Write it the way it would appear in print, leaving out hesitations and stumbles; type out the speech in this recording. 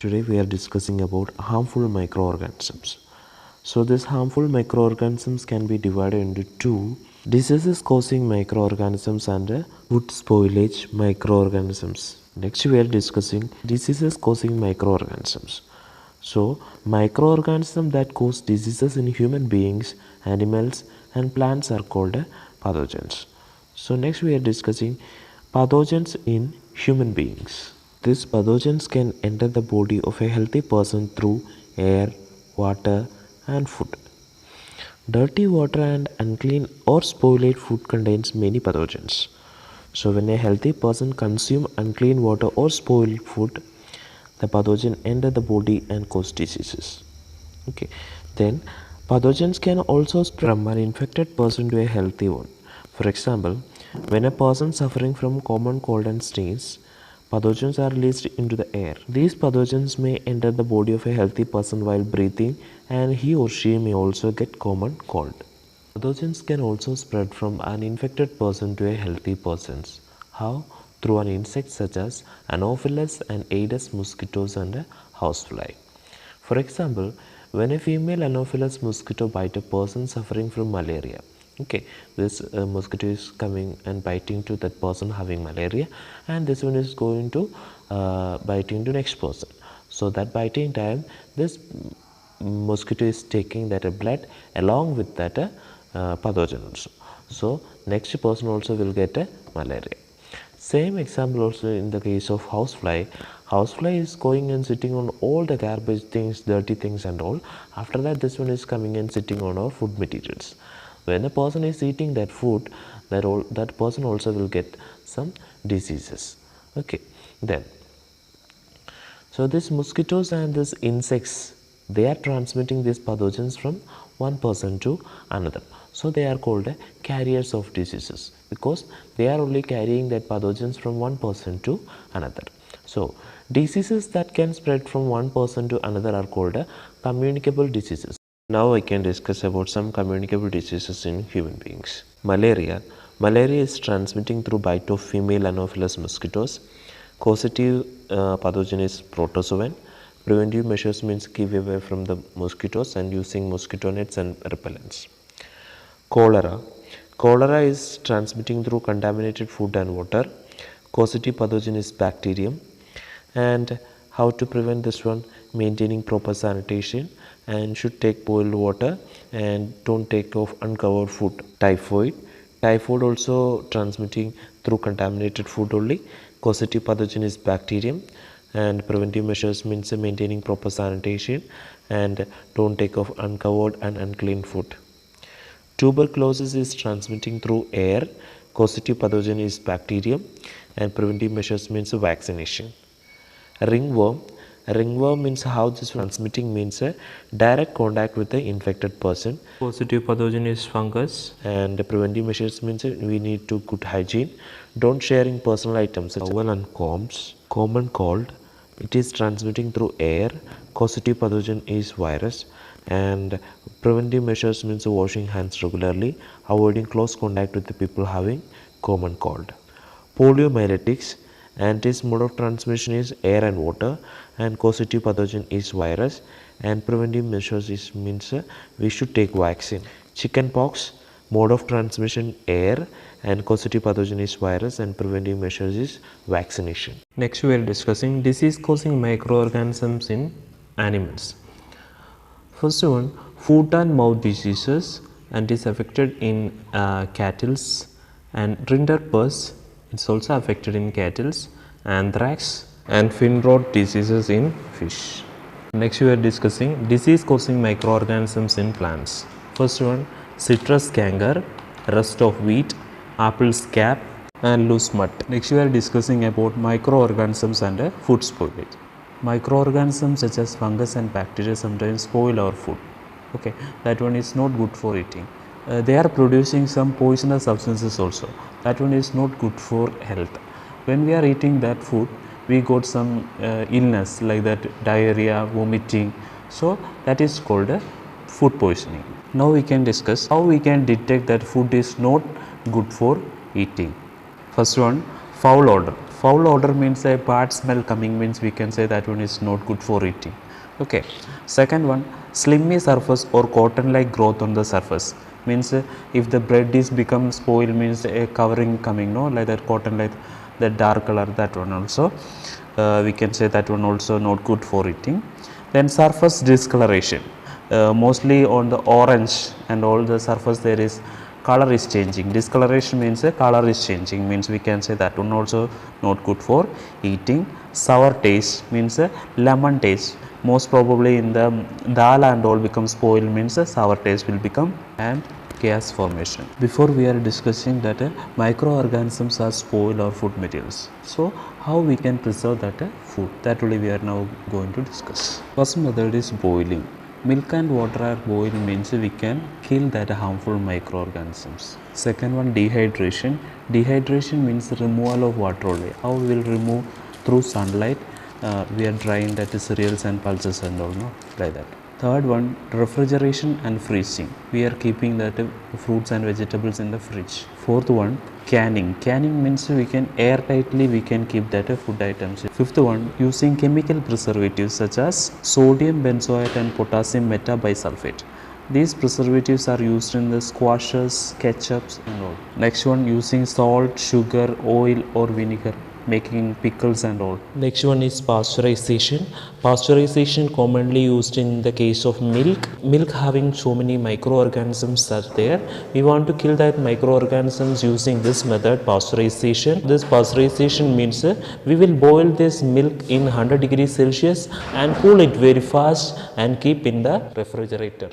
Today we are discussing about harmful microorganisms. So these harmful microorganisms can be divided into two: diseases causing microorganisms and food spoilage microorganisms. Next we are discussing diseases causing microorganisms. So microorganisms that cause diseases in human beings, animals and plants are called pathogens. So next we are discussing pathogens in human beings. These pathogens can enter the body of a healthy person through air, water and food. Dirty water and unclean or spoiled food contains many pathogens. So when a healthy person consumes unclean water or spoiled food, the pathogen enter the body and cause diseases. Okay. Then pathogens can also spread from an infected person to a healthy one. For example, when a person suffering from common cold and sneeze, pathogens are released into the air. These pathogens may enter the body of a healthy person while breathing, and he or she may also get common cold. Pathogens can also spread from an infected person to a healthy person. How? Through an insect such as Anopheles and Aedes mosquitoes and a housefly. For example, when a female Anopheles mosquito bites a person suffering from malaria, okay, this mosquito is coming and biting to that person having malaria, and this one is going to biting to next person. So that biting time, this mosquito is taking that blood along with that pathogen also. So next person also will get a malaria. Same example also in the case of housefly. Housefly is going and sitting on all the garbage things, dirty things and all. After that, this one is coming and sitting on our food materials. When a person is eating that food, that person also will get some diseases. Okay. Then so these mosquitoes and these insects, they are transmitting these pathogens from one person to another. So they are called carriers of diseases because they are only carrying that pathogens from one person to another. So diseases that can spread from one person to another are called communicable diseases. Now I can discuss about some communicable diseases in human beings. Malaria. Malaria is transmitting through bite of female Anopheles mosquitoes. Causative pathogen is protozoan. Preventive measures means keep away from the mosquitoes and using mosquito nets and repellents. Cholera. Cholera is transmitting through contaminated food and water. Causative pathogen is bacterium. And how to prevent this one? Maintaining proper sanitation and should take boiled water and don't take off uncovered food. Typhoid. Typhoid also transmitting through contaminated food only. Causative pathogen is bacterium and preventive measures means maintaining proper sanitation and don't take off uncovered and unclean food. Tuberculosis is transmitting through air. Causative pathogen is bacterium and preventive measures means vaccination. Ringworm. Ringworm means how this transmitting means a direct contact with the infected person. Causative pathogen is fungus and preventive measures means we need to good hygiene. Don't sharing personal items such as towel and combs. Common cold. It is transmitting through air. Causative pathogen is virus and preventive measures means washing hands regularly, avoiding close contact with the people having common cold. Poliomyelitis, and its mode of transmission is air and water, and causative pathogen is virus, and preventive measures is means we should take vaccine. Chickenpox, mode of transmission air, and causative pathogen is virus, and preventive measures is vaccination. Next we are discussing disease causing microorganisms in animals. First one, foot and mouth diseases, and is affected in cattle, and rinderpest, it's also affected in cattle, anthrax and fin rot diseases in fish. Next we are discussing disease causing microorganisms in plants. First one, citrus canker, rust of wheat, apple scab and loose mud. Next we are discussing about microorganisms and food spoilage. Microorganisms such as fungus and bacteria sometimes spoil our food. Okay, that one is not good for eating. They are producing some poisonous substances also. That one is not good for health. When we are eating that food, we got some illness like that, diarrhea, vomiting. So that is called food poisoning. Now we can discuss how we can detect that food is not good for eating. First one, foul odor. Foul odor means a bad smell coming, means we can say that one is not good for eating. Okay. Second one, slimy surface or cotton like growth on the surface, means if the bread is become spoiled, means a covering coming, no, like that cotton, like that dark color, that one also we can say that one also not good for eating. Then surface discoloration, mostly on the orange and all the surface there is color is changing. Discoloration means a color is changing, means we can say that one also not good for eating. Sour taste means a lemon taste, most probably in the dal and all become spoiled, means a sour taste will become and gas formation. Before we are discussing that microorganisms are spoiled or food materials, so how we can preserve that food, that only we are now going to discuss. First method is boiling. Milk and water are boiled, means we can kill that harmful microorganisms. Second one, dehydration. Dehydration means removal of water only. How we will remove? Through sunlight. We are drying that cereals and pulses and all, no, like that. Third one, refrigeration and freezing. We are keeping that fruits and vegetables in the fridge. Fourth one, canning. Canning means we can air tightly we can keep that food items. Fifth one, using chemical preservatives such as sodium benzoate and potassium metabisulfate. These preservatives are used in the squashes, ketchups and all. Next one, using salt, sugar, oil or vinegar, making pickles and all. Next one is pasteurization. Pasteurization commonly used in the case of milk. Milk having so many microorganisms are there. We want to kill that microorganisms using this method, pasteurization. This pasteurization means we will boil this milk in 100 degrees Celsius and cool it very fast and keep in the refrigerator.